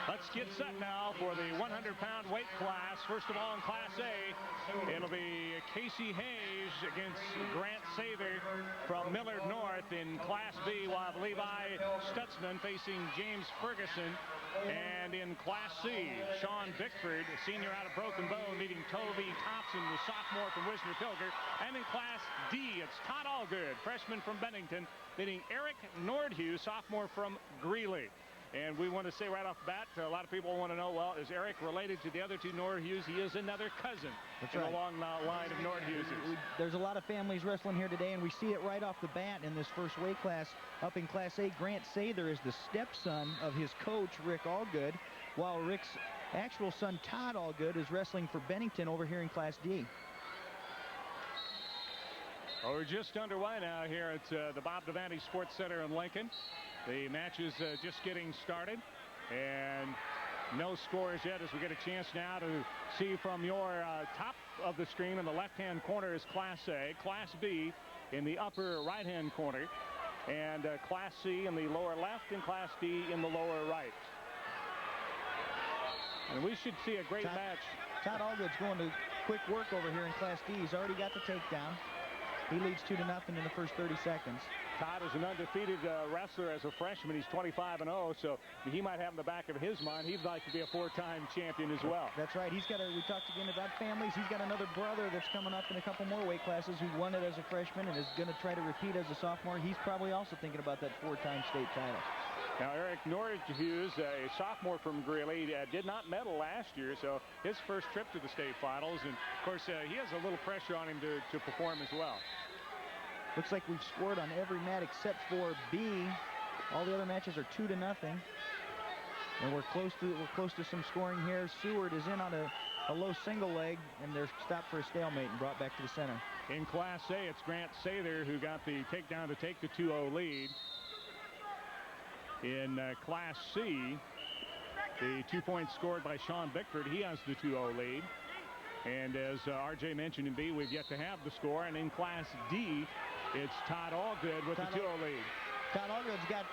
Let's get set now for the 100-pound weight class. First of all, in Class A, it'll be Casey Hayes against Grant Sather from Millard North. In Class B, we'll have Levi Stutzman facing James Ferguson. And in Class C, Shawn Bickford, a senior out of Broken Bow, meeting Toby Thompson, the sophomore from Wilsner-Pilger. And in Class D, it's Todd Allgood, freshman from Bennington, meeting Eric Nordhues, sophomore from Greely. And we want to say right off the bat, a lot of people want to know, well, is Eric related to the other two Nordhues? He is another cousin. That's right. In the long line of Nordhues. There's a lot of families wrestling here today, and we see it right off the bat in this first weight class. Up in Class A, Grant Sather is the stepson of his coach, Rick Allgood, while Rick's actual son, Todd Allgood, is wrestling for Bennington over here in Class D. Well, we're just underway now here at the Bob Devaney Sports Center in Lincoln. The match is just getting started, and no scores yet as we get a chance now to see from your top of the screen in the left-hand corner is Class A, Class B in the upper right-hand corner, and Class C in the lower left and Class D in the lower right. And we should see a great match. Todd Allgood's going to quick work over here in Class D. He's already got the takedown. He leads 2-0 in the first 30 seconds. Todd is an undefeated wrestler as a freshman. He's 25-0, so he might have in the back of his mind he'd like to be a four-time champion as well. That's right. He's got we talked again about families. He's got another brother that's coming up in a couple more weight classes who won it as a freshman and is going to try to repeat as a sophomore. He's probably also thinking about that four-time state title. Now, Eric Nordhues, a sophomore from Greely, did not medal last year, so his first trip to the state finals. And, of course, he has a little pressure on him to perform as well. Looks like we've scored on every mat except for B. All the other matches are 2-0. And we're close to some scoring here. Seward is in on a low single leg, and they're stopped for a stalemate and brought back to the center. In Class A, it's Grant Sather who got the takedown to take the 2-0 lead. In Class C, the 2 points scored by Shawn Bickford. He has the 2-0 lead. And as RJ mentioned in B, we've yet to have the score. And in Class D, it's Todd Allgood with the 2-0 lead. Todd Allgood's got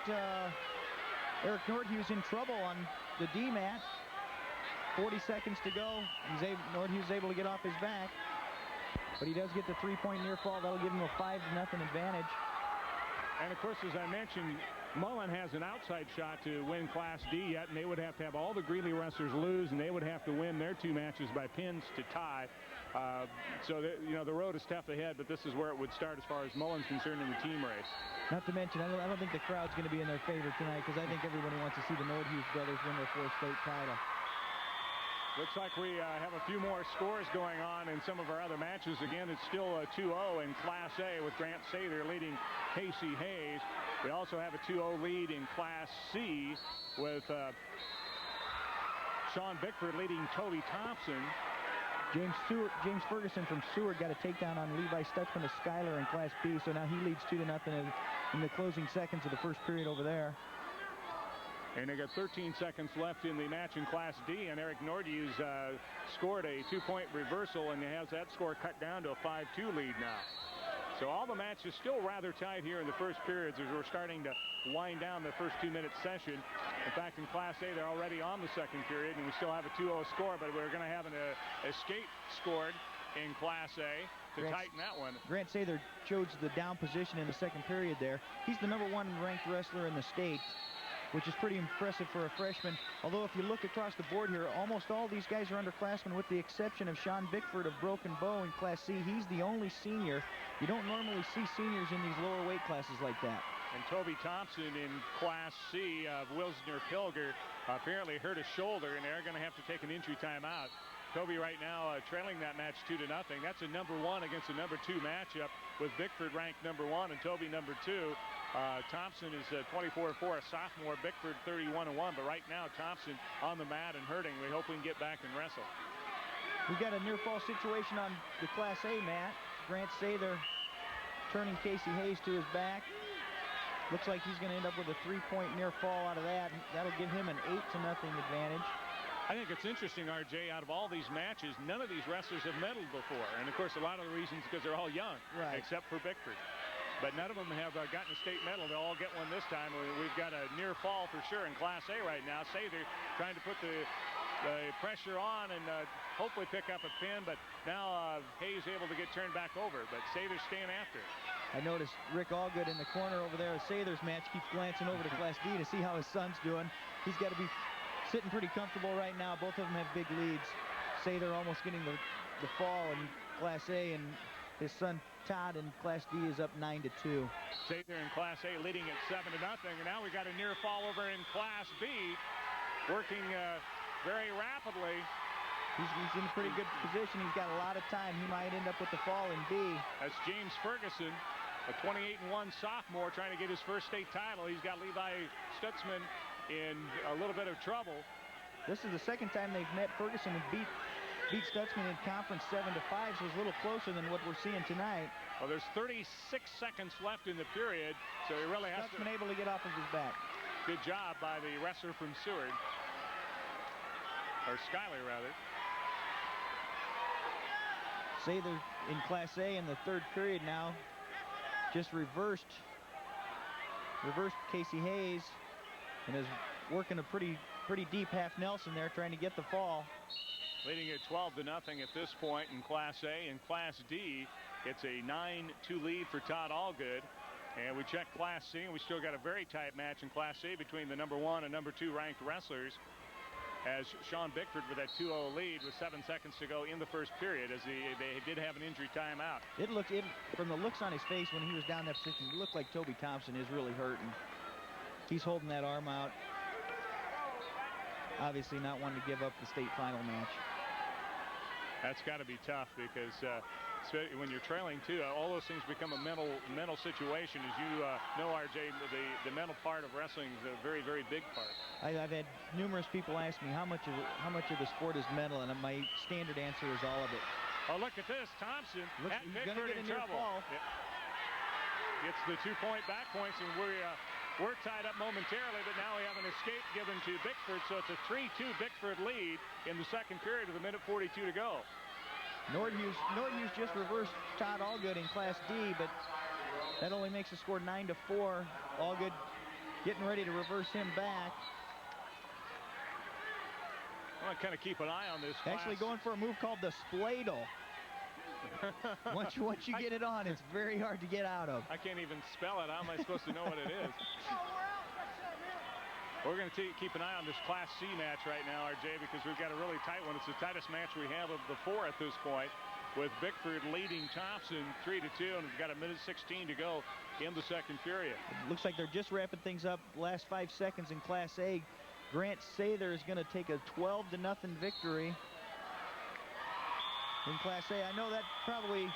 Eric Nordhues in trouble on the D mat. 40 seconds to go. Nordhues is able to get off his back. But he does get the 3-point near fall. That'll give him a 5-0 advantage. And, of course, as I mentioned, Mullen has an outside shot to win Class D yet, and they would have to have all the Greely wrestlers lose, and they would have to win their two matches by pins to tie. So, the road is tough ahead, but this is where it would start as far as Mullen's concerned in the team race. Not to mention, I don't think the crowd's going to be in their favor tonight because I think everybody wants to see the Nordhues brothers win their fourth state title. Looks like we have a few more scores going on in some of our other matches. Again, it's still 2-0 in Class A with Grant Sather leading Casey Hayes. We also have a 2-0 lead in Class C with Shawn Bickford leading Toby Thompson. James Ferguson from Seward got a takedown on Levi Stutzman of Schuyler in Class B, so now he leads 2-0 in the closing seconds of the first period over there. And they got 13 seconds left in the match in Class D, and Eric Nordhues scored a 2-point reversal and has that score cut down to a 5-2 lead now. So all the matches still rather tight here in the first periods as we're starting to wind down the first 2-minute session. In fact, in Class A, they're already on the second period, and we still have a 2-0 score, but we're going to have an escape scored in Class A to tighten that one. Grant Sather chose the down position in the second period there. He's the #1 ranked wrestler in the state, which is pretty impressive for a freshman. Although if you look across the board here, almost all these guys are underclassmen with the exception of Shawn Bickford of Broken Bow in Class C. He's the only senior. You don't normally see seniors in these lower weight classes like that. And Toby Thompson in Class C of Wilsner-Pilger apparently hurt his shoulder, and they're going to have to take an injury timeout. Toby right now trailing that match 2-0. That's a #1 against a #2 matchup with Bickford ranked #1 and Toby #2. Thompson is 24-4, a sophomore. Bickford 31-1, but right now Thompson on the mat and hurting. We hope we can get back and wrestle. We've got a near fall situation on the Class A mat. Grant Sather turning Casey Hayes to his back. Looks like he's going to end up with a 3-point near fall out of that. That'll give him an 8-0 advantage. I think it's interesting, RJ, out of all these matches, none of these wrestlers have medaled before. And, of course, a lot of the reasons because they're all young, except for Bickford. but none of them have gotten a state medal. They'll all get one this time. We've got a near fall for sure in Class A right now. Sather trying to put the pressure on and hopefully pick up a pin, but now Hayes able to get turned back over, but Sather's staying after. I noticed Rick Allgood in the corner over there at Sather's match keeps glancing over to Class D to see how his son's doing. He's got to be sitting pretty comfortable right now. Both of them have big leads. Sather almost getting the fall in Class A, and his son Todd in Class D is up 9-2. Sather in Class A leading at 7-0, and now we got a near fall over in Class B, working very rapidly. He's in a pretty good position. He's got a lot of time. He might end up with the fall in B. That's James Ferguson, a 28-1 sophomore trying to get his first state title. He's got Levi Stutzman in a little bit of trouble. This is the second time they've met. Ferguson and beat Stutzman in conference 7-5, so it's a little closer than what we're seeing tonight. Well, there's 36 seconds left in the period, so he really has Stutzman able to get off of his back. Good job by the wrestler from Seward, or Schuyler rather. Sather in Class A in the third period now. Just reversed Casey Hayes and is working a pretty deep half Nelson there, trying to get the fall. Leading at 12-0 at this point in Class A. In Class D, it's a 9-2 lead for Todd Allgood. And we check Class C, and we still got a very tight match in Class C between the #1 and #2 ranked wrestlers, as Shawn Bickford with that 2-0 lead with 7 seconds to go in the first period, as they did have an injury timeout. From the looks on his face when he was down that position, it looked like Toby Thompson is really hurting. He's holding that arm out. Obviously not wanting to give up the state final match. That's got to be tough, because when you're trailing too, all those things become a mental situation. As you know, RJ, the mental part of wrestling is a very, very big part. I've had numerous people ask me how much of the sport is mental, and my standard answer is all of it. Oh, look at this, Thompson at Bickford in trouble. Fall. Yeah. Gets the 2-point back points, and we're tied up momentarily, but now we have an escape given to Bickford, so it's a 3-2 Bickford lead in the second period with 1:42 to go. Nordhues just reversed Todd Allgood in Class D, but that only makes the score 9-4. Allgood getting ready to reverse him back. I want to kind of keep an eye on this. Actually going for a move called the spladle. Once you get it on, it's very hard to get out of. I can't even spell it. How am I supposed to know what it is? We're going to keep an eye on this Class C match right now, RJ, because we've got a really tight one. It's the tightest match we have of the 4 at this point, with Bickford leading Thompson 3-2, and we've got 1:16 to go in the second period. It looks like they're just wrapping things up. Last 5 seconds in Class A. Grant Sather is going to take a 12-0 victory in Class A. I know that probably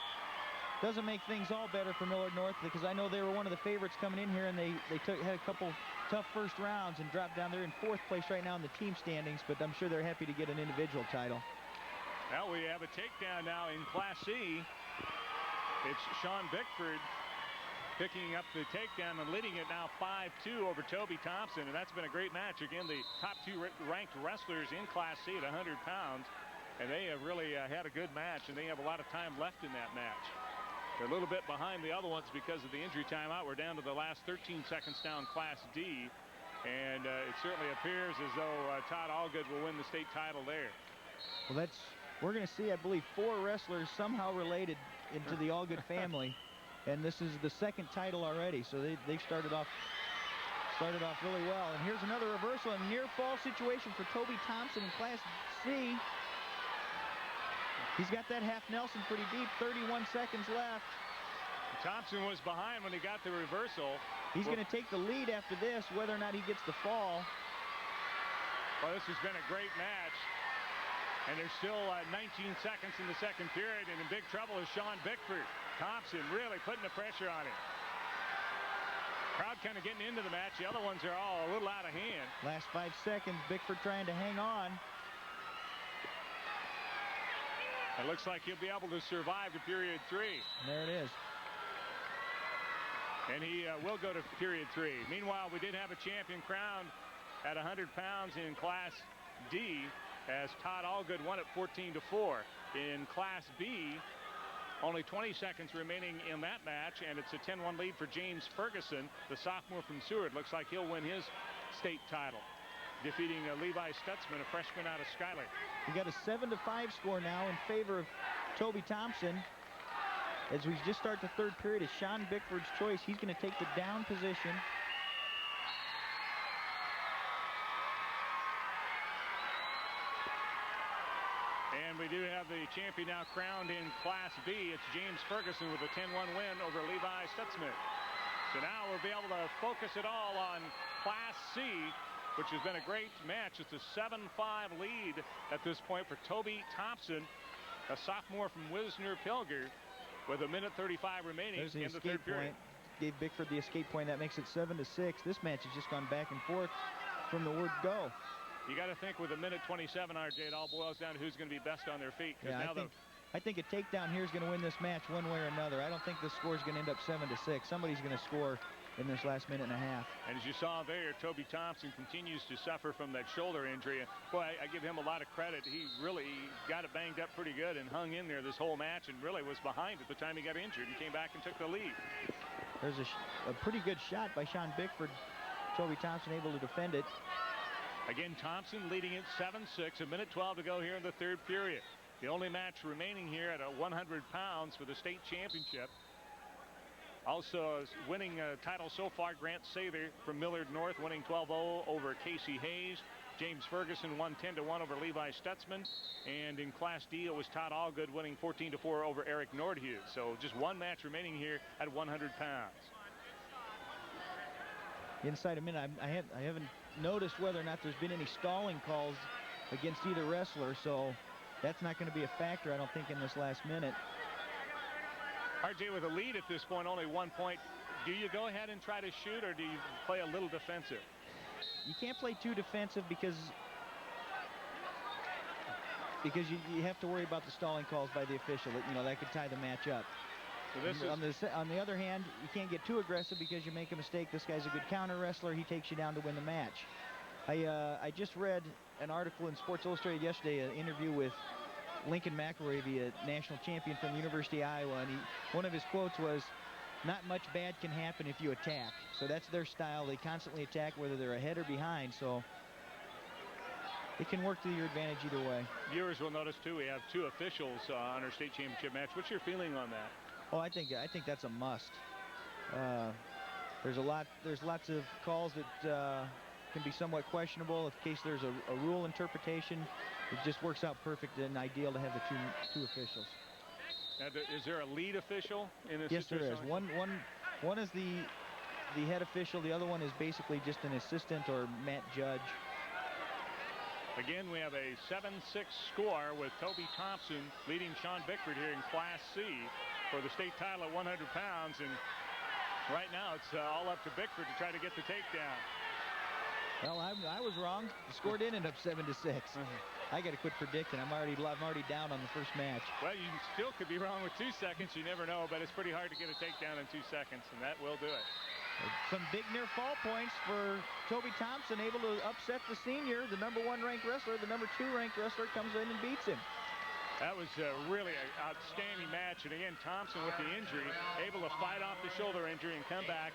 doesn't make things all better for Millard North, because I know they were one of the favorites coming in here, and they had a couple tough first rounds and dropped down. They're in 4th place right now in the team standings, but I'm sure they're happy to get an individual title. Now we have a takedown now in Class C. It's Shawn Bickford picking up the takedown and leading it now 5-2 over Toby Thompson, and that's been a great match. Again, the top 2 ranked wrestlers in Class C at 100 pounds, and they have really had a good match, and they have a lot of time left in that match. They're a little bit behind the other ones because of the injury timeout. We're down to the last 13 seconds now in Class D, and it certainly appears as though Todd Allgood will win the state title there. Well, we're going to see, I believe, 4 wrestlers somehow related into the Allgood family, and this is the second title already, so they've started off really well. And here's another reversal, a near fall situation for Toby Thompson in Class C. He's got that half Nelson pretty deep, 31 seconds left. Thompson was behind when he got the reversal. He's going to take the lead after this, whether or not he gets the fall. Well, this has been a great match. And there's still 19 seconds in the second period, and in big trouble is Shawn Bickford. Thompson really putting the pressure on him. Crowd kind of getting into the match. The other ones are all a little out of hand. Last 5 seconds, Bickford trying to hang on. It looks like he'll be able to survive to period 3. There it is. And he will go to period 3. Meanwhile, we did have a champion crowned at 100 pounds in Class D, as Todd Allgood won at 14-4. In Class B, Only 20 seconds remaining in that match, and it's a 10-1 lead for James Ferguson, the sophomore from Seward. Looks like he'll win his state title, defeating Levi Stutzman, a freshman out of Schuyler. We got a 7-5 score now in favor of Toby Thompson. As we just start the third period, it's Shawn Bickford's choice. He's going to take the down position. And we do have the champion now crowned in Class B. It's James Ferguson with a 10-1 win over Levi Stutzman. So now we'll be able to focus it all on Class C, which has been a great match. It's a 7-5 lead at this point for Toby Thompson, a sophomore from Wilsner-Pilger, with a minute 35 remaining in the third period. Gave Bickford the escape point. That makes it 7-6. This match has just gone back and forth from the word go. You got to think with a minute 27, RJ, it all boils down to who's going to be best on their feet. Yeah, I think a takedown here is going to win this match one way or another. I don't think this score is going to end up 7-6. Somebody's going to score in this last minute and a half. And as you saw there, Toby Thompson continues to suffer from that shoulder injury. Boy, I give him a lot of credit. He really got it banged up pretty good and hung in there this whole match and really was behind at the time he got injured and came back and took the lead. There's a pretty good shot by Shawn Bickford. Toby Thompson able to defend it. Again, Thompson leading it 7-6, a minute 12 to go here in the third period. The only match remaining here at 100 pounds for the state championship. Also winning a title so far, Grant Sather from Millard North, winning 12-0 over Casey Hayes. James Ferguson won 10-1 over Levi Stutzman. And in Class D, it was Todd Allgood winning 14-4 over Eric Nordhues. So just one match remaining here at 100 pounds. Inside a minute, I haven't noticed whether or not there's been any stalling calls against either wrestler, so that's not going to be a factor, I don't think, in this last minute. RJ with a lead at this point, only 1 point. Do you go ahead and try to shoot, or do you play a little defensive? You can't play too defensive because you have to worry about the stalling calls by the official. That could tie the match up. So on the other hand, you can't get too aggressive because you make a mistake. This guy's a good counter wrestler. He takes you down to win the match. I just read an article in Sports Illustrated yesterday, an interview with Lincoln McElroy, the national champion from the University of Iowa, and one of his quotes was, "Not much bad can happen if you attack." So that's their style. They constantly attack whether they're ahead or behind, so it can work to your advantage either way. Viewers will notice too, we have two officials on our state championship match. What's your feeling on that? Oh, I think that's a must. There's lots of calls that can be somewhat questionable. In case there's a rule interpretation, it just works out perfect and ideal to have the two officials. Now, is there a lead official in this situation? Yes, there is. One is the head official. The other one is basically just an assistant or mat judge. Again, we have a 7-6 score with Toby Thompson leading Shawn Bickford here in Class C for the state title at 100 pounds. And right now, it's all up to Bickford to try to get the takedown. Well, I was wrong. The score did end up 7-6. I got to quit predicting. I'm already down on the first match. Well, you still could be wrong with 2 seconds. You never know, but it's pretty hard to get a takedown in 2 seconds, and that will do it. Some big near fall points for Toby Thompson, able to upset the senior, the #1 ranked wrestler. The #2 ranked wrestler comes in and beats him. That was really an outstanding match. And again, Thompson with the injury, able to fight off the shoulder injury and come back.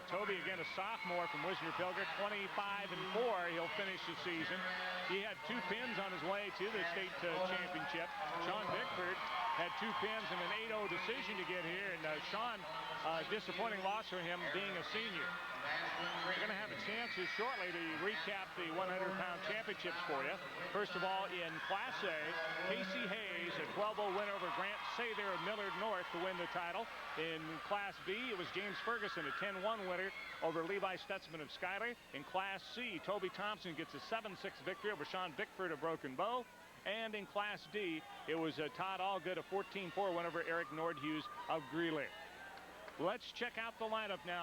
Toby, again, a sophomore from Wilsner-Pilger, 25-4. He'll finish the season. He had 2 pins on his way to the state championship. Shawn Bickford had 2 pins and an 8-0 decision to get here. And Shawn, disappointing loss for him being a senior. We're going to have a chance here shortly to recap the 100-pound championships for you. First of all, in Class A, Casey Hayes, a 12-0 win over Grant Sather of Millard North to win the title. In Class B, it was James Ferguson, a 10-1 winner over Levi Stutzman of Schuyler. In Class C, Toby Thompson gets a 7-6 victory over Shawn Bickford of Broken Bow. And in Class D, it was Todd Allgood, a 14-4 win over Eric Nordhues of Greely. Let's check out the lineup now.